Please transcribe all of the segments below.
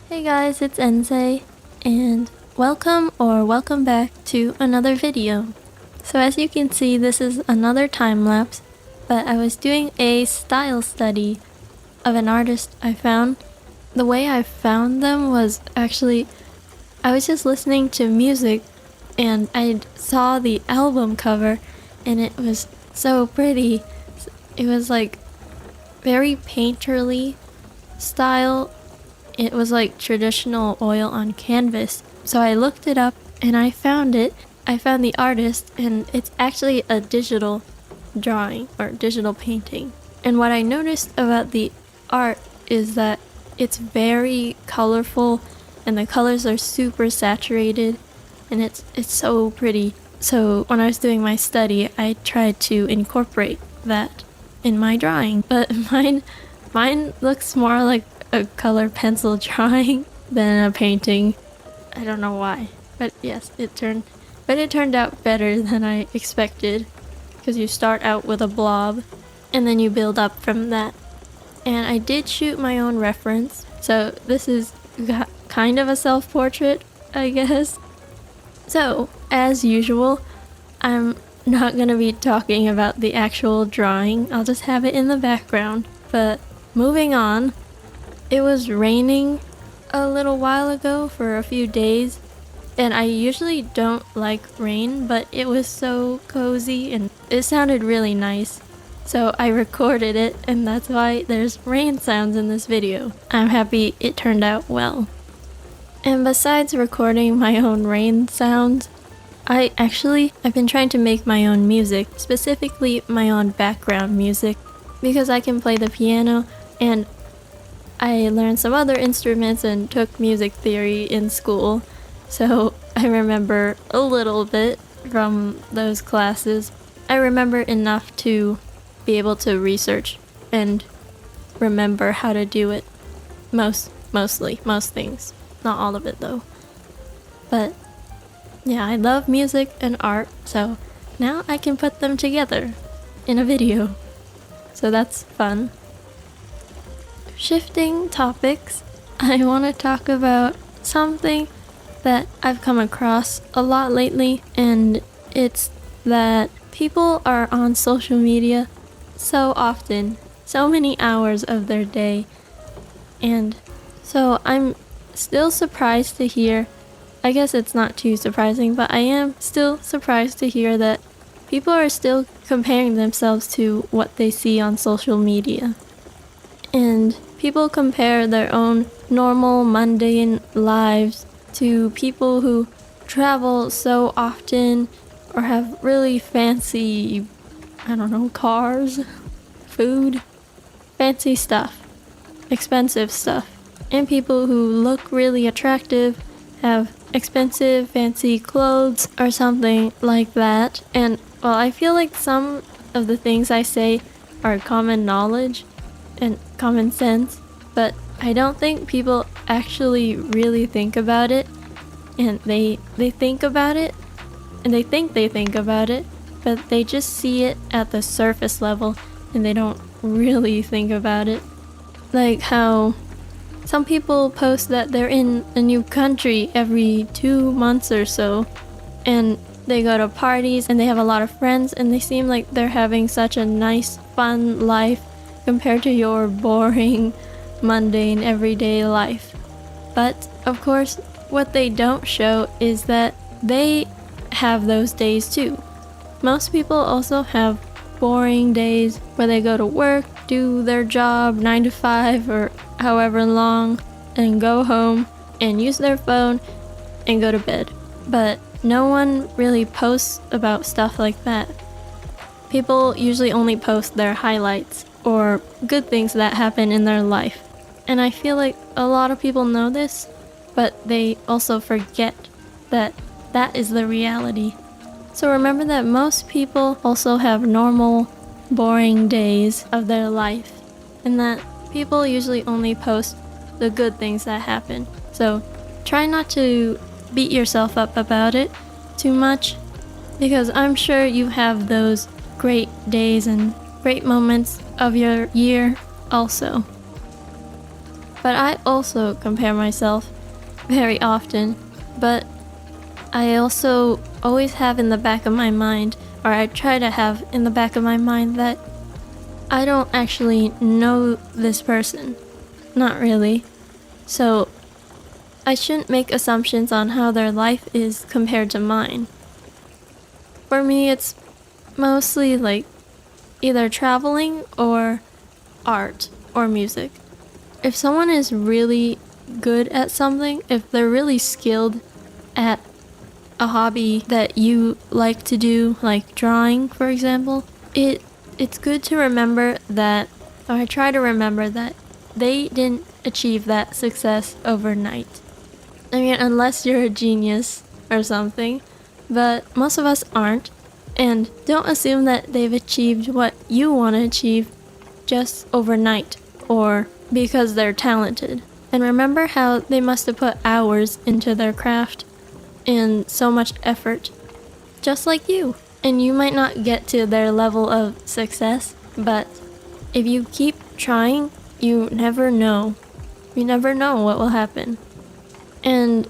Hey guys, it's Ensei, and welcome back to another video. So as you can see, this is another time lapse, but I was doing a style study of an artist I found. The way I found them was actually, I was just listening to music and I saw the album cover and it was so pretty. It was like very painterly style. It was like traditional oil on canvas. So I looked it up and I found it. I found the artist and it's actually a digital drawing or digital painting. And what I noticed about the art is that it's very colorful and the colors are super saturated and it's so pretty. So when I was doing my study, I tried to incorporate that in my drawing, but mine looks more like a color pencil drawing than a painting. I don't know why, but yes, it turned out better than I expected, because you start out with a blob and then you build up from that. And I did shoot my own reference, so this is kind of a self-portrait, I guess. So, as usual, I'm not gonna be talking about the actual drawing, I'll just have it in the background. But moving on, it was raining a little while ago for a few days, and I usually don't like rain, but it was so cozy and it sounded really nice. So I recorded it, and that's why there's rain sounds in this video. I'm happy it turned out well. And besides recording my own rain sounds, I've been trying to make my own music, specifically my own background music, because I can play the piano and I learned some other instruments and took music theory in school, so I remember a little bit from those classes. I remember enough to be able to research and remember how to do it. Most things. Not all of it though. But yeah, I love music and art, so now I can put them together in a video. So that's fun. Shifting topics, I want to talk about something that I've come across a lot lately, and it's that people are on social media so often, so many hours of their day, and so I'm still surprised to hear, I guess it's not too surprising, but I am still surprised to hear that people are still comparing themselves to what they see on social media. And people compare their own normal, mundane lives to people who travel so often or have really fancy, cars, food, fancy stuff, expensive stuff. And people who look really attractive, have expensive, fancy clothes or something like that. And, well, I feel like some of the things I say are common knowledge and common sense, but I don't think people actually really think about it, and they think about it and they think about it, but they just see it at the surface level and they don't really think about it. Like how some people post that they're in a new country every 2 months or so, and they go to parties and they have a lot of friends and they seem like they're having such a nice, fun life compared to your boring, mundane, everyday life. But, of course, what they don't show is that they have those days too. Most people also have boring days where they go to work, do their job 9 to 5 or however long, and go home and use their phone and go to bed. But no one really posts about stuff like that. People usually only post their highlights or good things that happen in their life. And I feel like a lot of people know this, but they also forget that that is the reality. So remember that most people also have normal, boring days of their life, and that people usually only post the good things that happen. So try not to beat yourself up about it too much, because I'm sure you have those great days and great moments of your year also. But I also compare myself very often, but I also always have in the back of my mind, or I try to have in the back of my mind, that I don't actually know this person. Not really. So I shouldn't make assumptions on how their life is compared to mine. For me, it's mostly like either traveling or art or music. If someone is really good at something, if they're really skilled at a hobby that you like to do, like drawing, for example, it's good to remember that, or I try to remember that they didn't achieve that success overnight. I mean, unless you're a genius or something, but most of us aren't, and don't assume that they've achieved what you want to achieve just overnight or because they're talented. And remember how they must have put hours into their craft and so much effort, just like you. And you might not get to their level of success, but if you keep trying, you never know. You never know what will happen. And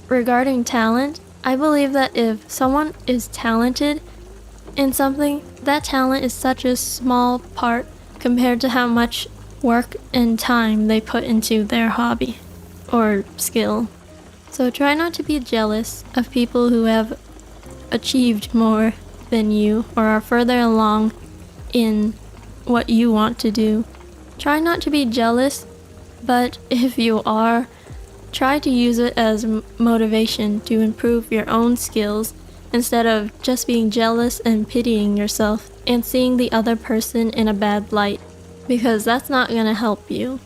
regarding talent, I believe that if someone is talented in something, that talent is such a small part compared to how much work and time they put into their hobby or skill. So try not to be jealous of people who have achieved more than you or are further along in what you want to do. Try not to be jealous, but if you are, try to use it as motivation to improve your own skills instead of just being jealous and pitying yourself and seeing the other person in a bad light, because that's not going to help you.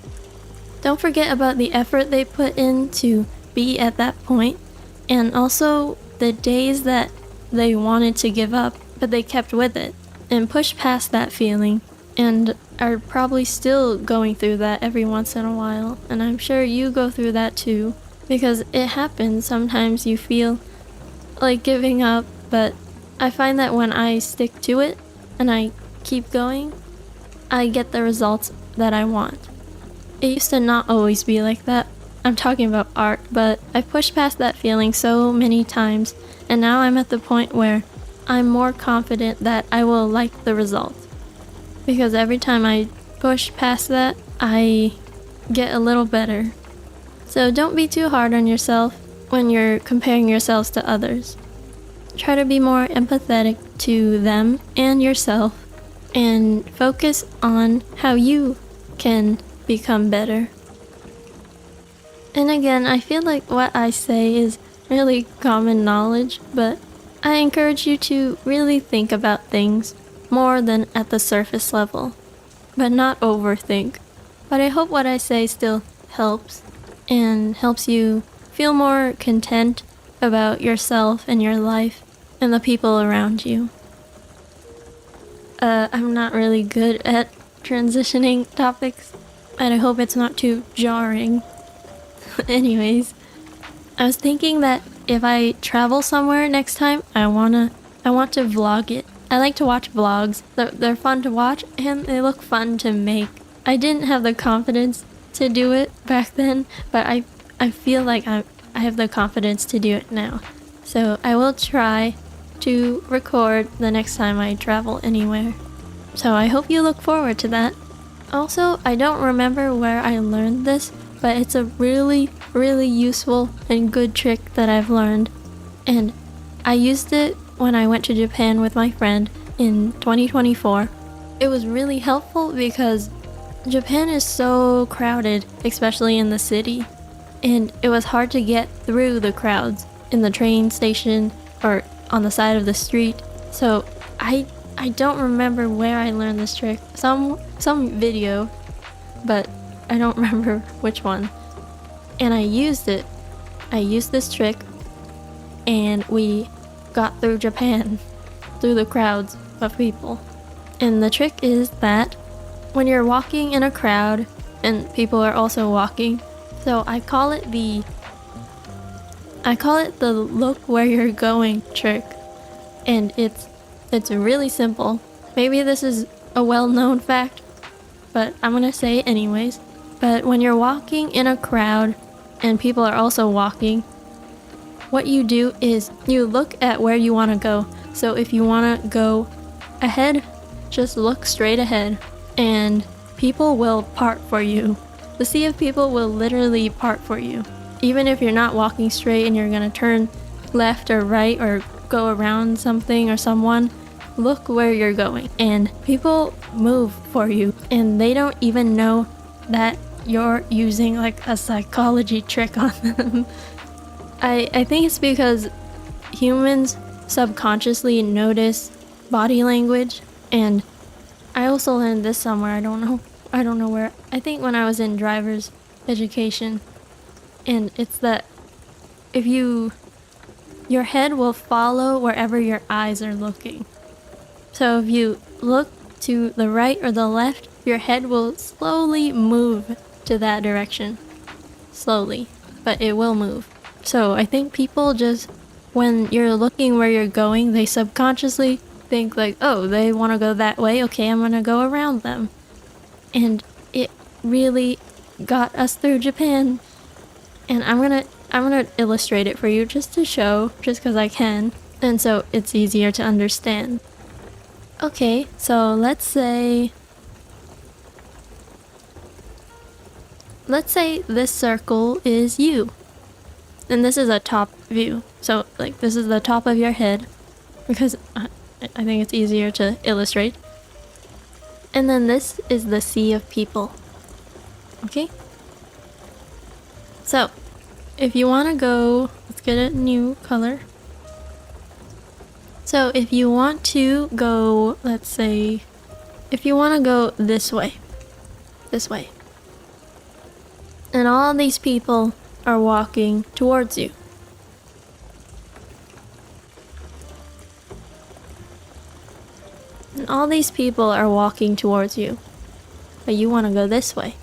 Don't forget about the effort they put in to be at that point, and also the days that they wanted to give up, but they kept with it and pushed past that feeling, and are probably still going through that every once in a while. And I'm sure you go through that too, because it happens. Sometimes you feel like giving up, but I find that when I stick to it and I keep going, I get the results that I want. It used to not always be like that. I'm talking about art, but I've pushed past that feeling so many times, and now I'm at the point where I'm more confident that I will like the results. Because every time I push past that, I get a little better. So don't be too hard on yourself when you're comparing yourselves to others. Try to be more empathetic to them and yourself, and focus on how you can become better. And again, I feel like what I say is really common knowledge, but I encourage you to really think about things more than at the surface level, but not overthink. But I hope what I say still helps, and helps you feel more content about yourself and your life and the people around you. I'm not really good at transitioning topics, and I hope it's not too jarring. Anyways, I was thinking that if I travel somewhere next time, I want to vlog it. I like to watch vlogs. They're fun to watch and they look fun to make. I didn't have the confidence to do it back then, but I feel like I have the confidence to do it now. So I will try to record the next time I travel anywhere. So I hope you look forward to that. Also, I don't remember where I learned this, but it's a really, really useful and good trick that I've learned. And I used it when I went to Japan with my friend in 2024. It was really helpful because Japan is so crowded, especially in the city. And it was hard to get through the crowds in the train station or on the side of the street. So I don't remember where I learned this trick. Some video, but I don't remember which one. And I used it. I used this trick, and we got through Japan, through the crowds of people. And the trick is that when you're walking in a crowd and people are also walking, so I call it the look where you're going trick. And it's really simple. Maybe this is a well-known fact, but I'm gonna say it anyways. But when you're walking in a crowd and people are also walking, what you do is you look at where you want to go. So if you want to go ahead, just look straight ahead and people will part for you. The sea of people will literally part for you. Even if you're not walking straight and you're gonna turn left or right or go around something or someone, look where you're going and people move for you and they don't even know that you're using like a psychology trick on them. I think it's because humans subconsciously notice body language, and I also learned this somewhere. I don't know where. I think when I was in driver's education, and it's that if your head will follow wherever your eyes are looking. So if you look to the right or the left, your head will slowly move to that direction. Slowly, but it will move. So I think people just, when you're looking where you're going, they subconsciously think like, oh, they want to go that way, okay, I'm gonna go around them. And it really got us through Japan. And I'm gonna illustrate it for you just to show, just because I can, and so it's easier to understand. Okay, so let's say this circle is you. And this is a top view. So like this is the top of your head, because I think it's easier to illustrate. And then this is the sea of people. Okay? So if you want to go, let's get a new color. So if you want to go, let's say, if you want to go this way, and all these people are walking towards you. And all these people are walking towards you, but you want to go this way.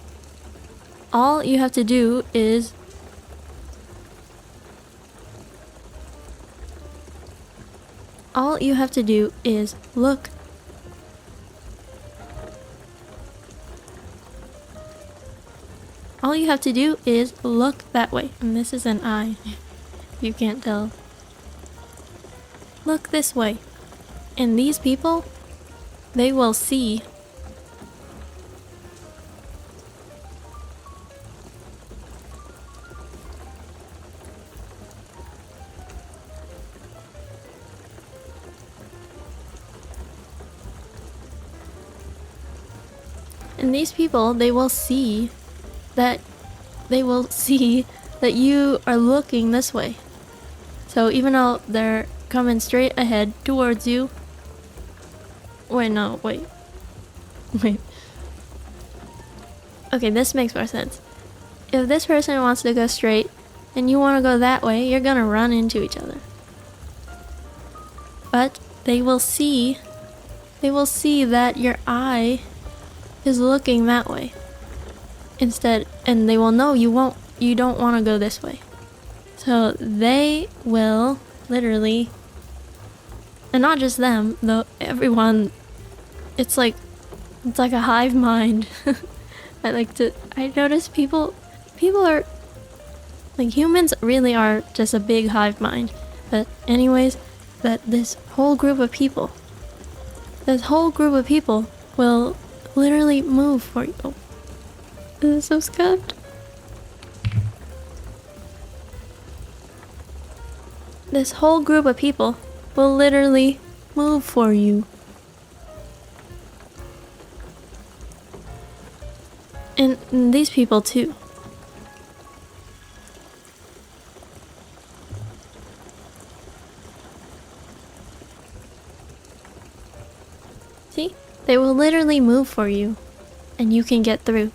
All you have to do is look. All you have to do is look that way. And this is an eye. You can't tell. Look this way. And these people, they will see. And these people, they will see that you are looking this way. So even though they're coming straight ahead towards you. Wait. Okay, this makes more sense. If this person wants to go straight and you want to go that way, you're gonna run into each other. But they will see that your eye is looking that way instead, and they will know you don't want to go this way. So they will literally, and not just them, though, everyone, it's like a hive mind. I notice people are, like, humans really are just a big hive mind. But anyways, that this whole group of people will literally move for you. Oh, this is so scuffed. This whole group of people will literally move for you. And these people too. See? They will literally move for you, and you can get through.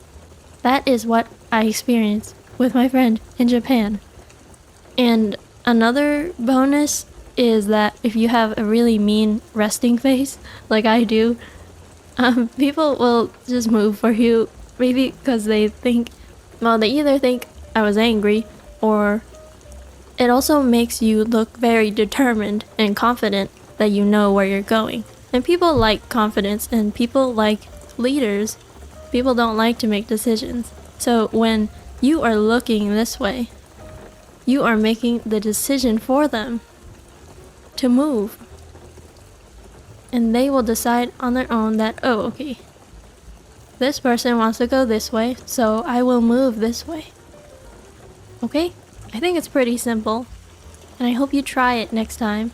That is what I experienced with my friend in Japan. And another bonus is that if you have a really mean resting face, like I do, people will just move for you. Maybe because they either think I was angry, or it also makes you look very determined and confident that you know where you're going. And people like confidence, and people like leaders. People don't like to make decisions. So when you are looking this way, you are making the decision for them to move. And they will decide on their own that, oh, okay, this person wants to go this way, so I will move this way. Okay? I think it's pretty simple. And I hope you try it next time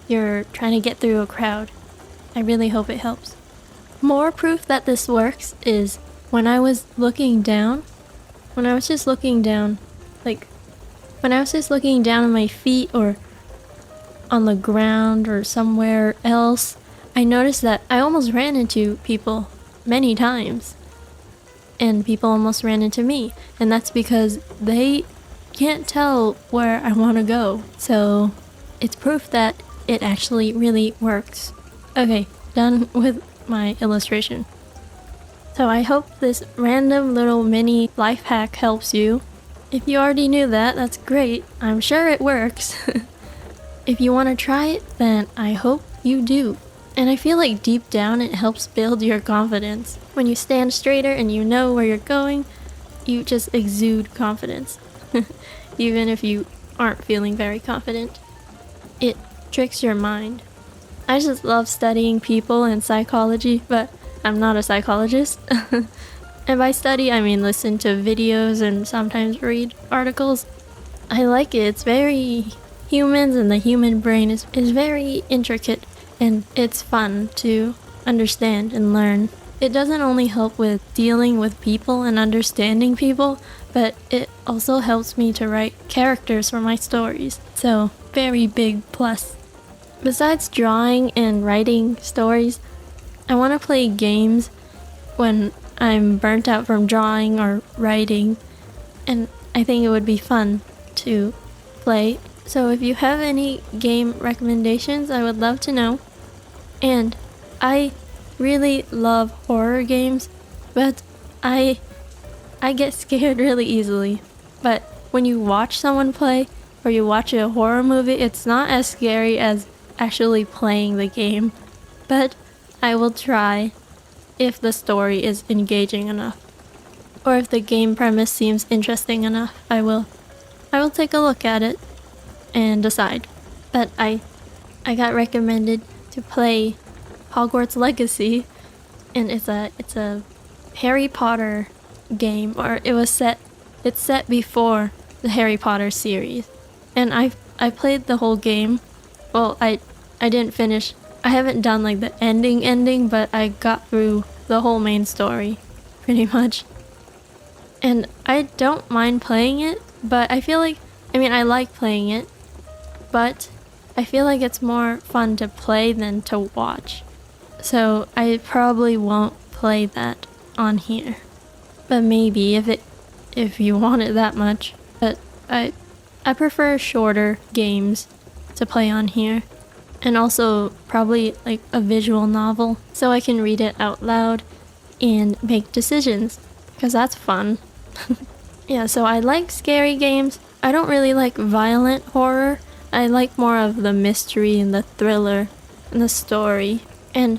you're trying to get through a crowd. I really hope it helps. More proof that this works is when I was looking down, when I was just looking down on my feet or on the ground or somewhere else, I noticed that I almost ran into people many times. And people almost ran into me. And that's because they can't tell where I want to go. So it's proof that it actually really works. Okay, done with my illustration. So I hope this random little mini life hack helps you. If you already knew that, that's great. I'm sure it works. If you want to try it, then I hope you do. And I feel like deep down it helps build your confidence. When you stand straighter and you know where you're going, you just exude confidence. Even if you aren't feeling very confident. It tricks your mind. I just love studying people and psychology, but I'm not a psychologist. And by study, I mean listen to videos and sometimes read articles. I like it. It's very humans, and the human brain is very intricate, and it's fun to understand and learn. It doesn't only help with dealing with people and understanding people, but it also helps me to write characters for my stories. So, very big plus. Besides drawing and writing stories, I want to play games when I'm burnt out from drawing or writing, and I think it would be fun to play. So if you have any game recommendations, I would love to know. And I really love horror games, but I get scared really easily. But when you watch someone play or you watch a horror movie, it's not as scary as actually playing the game. But I will try if the story is engaging enough, or if the game premise seems interesting enough. I will take a look at it and decide. But I got recommended to play Hogwarts Legacy, and it's a Harry Potter game, or it's set before the Harry Potter series. And I played the whole game. Well, I didn't finish. I haven't done like the ending, but I got through the whole main story pretty much. And I don't mind playing it, but I like playing it, but I feel like it's more fun to play than to watch. So I probably won't play that on here. But maybe if you want it that much. But I prefer shorter games to play on here. And also probably like a visual novel, so I can read it out loud and make decisions, because that's fun. Yeah, so I like scary games. I don't really like violent horror. I like more of the mystery and the thriller and the story. And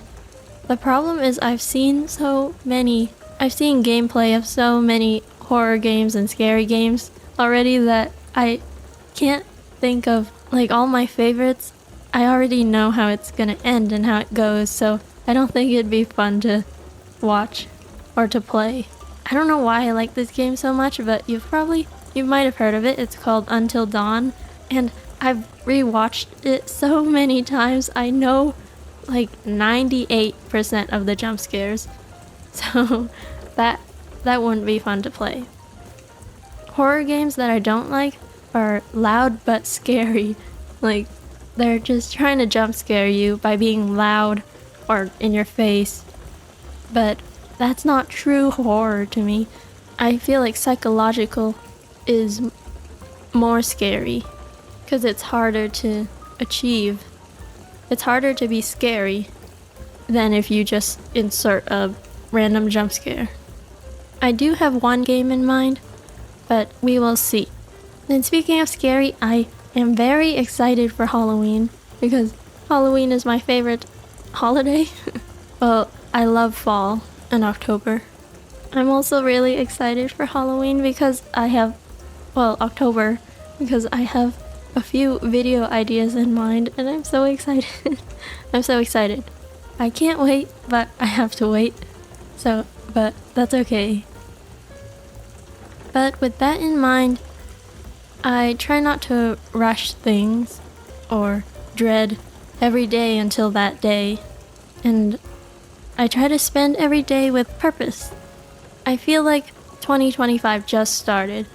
the problem is I've seen gameplay of so many horror games and scary games already that I can't think of like all my favorites. I already know how it's gonna end and how it goes, so I don't think it'd be fun to watch or to play. I don't know why I like this game so much, but you might have heard of it. It's called Until Dawn, and I've rewatched it so many times. I know like 98% of the jump scares, so that wouldn't be fun to play. Horror games that I don't like are loud but scary. Like, they're just trying to jump scare you by being loud or in your face. But that's not true horror to me. I feel like psychological is more scary, because it's harder to achieve. It's harder to be scary than if you just insert a random jump scare. I do have one game in mind, but we will see. And speaking of scary, I am very excited for Halloween, because Halloween is my favorite holiday. Well, I love fall and October. I'm also really excited for Halloween because October, because I have a few video ideas in mind and I'm so excited. I'm so excited. I can't wait, but I have to wait. But that's okay. But with that in mind, I try not to rush things or dread every day until that day. And I try to spend every day with purpose. I feel like 2025 just started,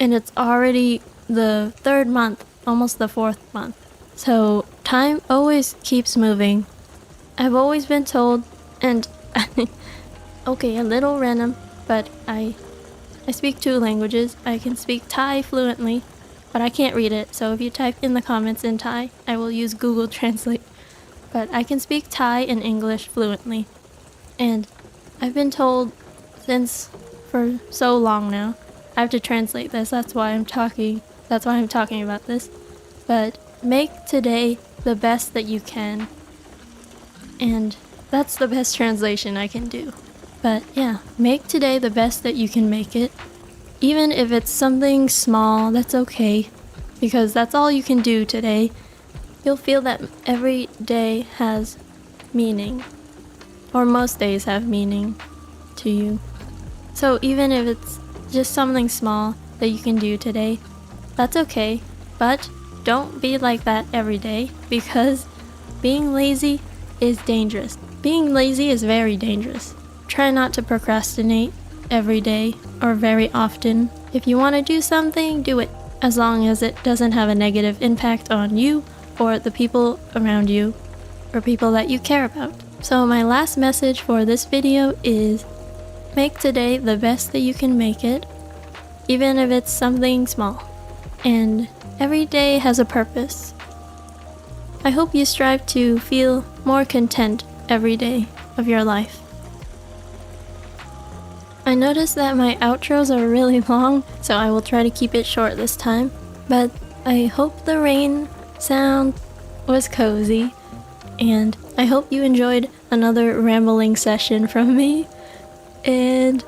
and it's already the third month, almost the fourth month. So time always keeps moving. I've always been told, and okay, a little random, but I speak 2 languages. I can speak Thai fluently, but I can't read it, so if you type in the comments in Thai, I will use Google Translate. But I can speak Thai and English fluently. And I've been told for so long now, I have to translate this, that's why I'm talking about this. But make today the best that you can. And that's the best translation I can do. But yeah, make today the best that you can make it. Even if it's something small, that's okay. Because that's all you can do today. You'll feel that every day has meaning. Or most days have meaning to you. So even if it's just something small that you can do today, that's okay. But don't be like that every day, because being lazy is dangerous. Being lazy is very dangerous. Try not to procrastinate every day or very often. If you want to do something, do it, as long as it doesn't have a negative impact on you or the people around you or people that you care about. So my last message for this video is make today the best that you can make it, even if it's something small. And every day has a purpose. I hope you strive to feel more content every day of your life. I noticed that my outros are really long, so I will try to keep it short this time. But I hope the rain sound was cozy, and I hope you enjoyed another rambling session from me. And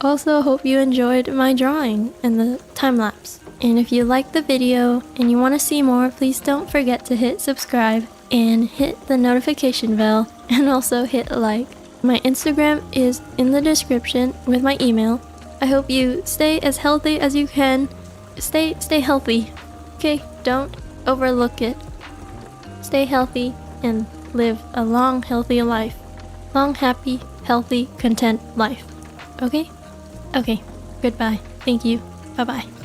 also hope you enjoyed my drawing and the time lapse. And if you liked the video and you want to see more, please don't forget to hit subscribe and hit the notification bell, and also hit like. My Instagram is in the description with my email. I hope you stay as healthy as you can. Stay healthy. Okay, don't overlook it. Stay healthy and live a long, healthy life. Long, happy, healthy, content life. Okay? Okay. Goodbye. Thank you. Bye-bye.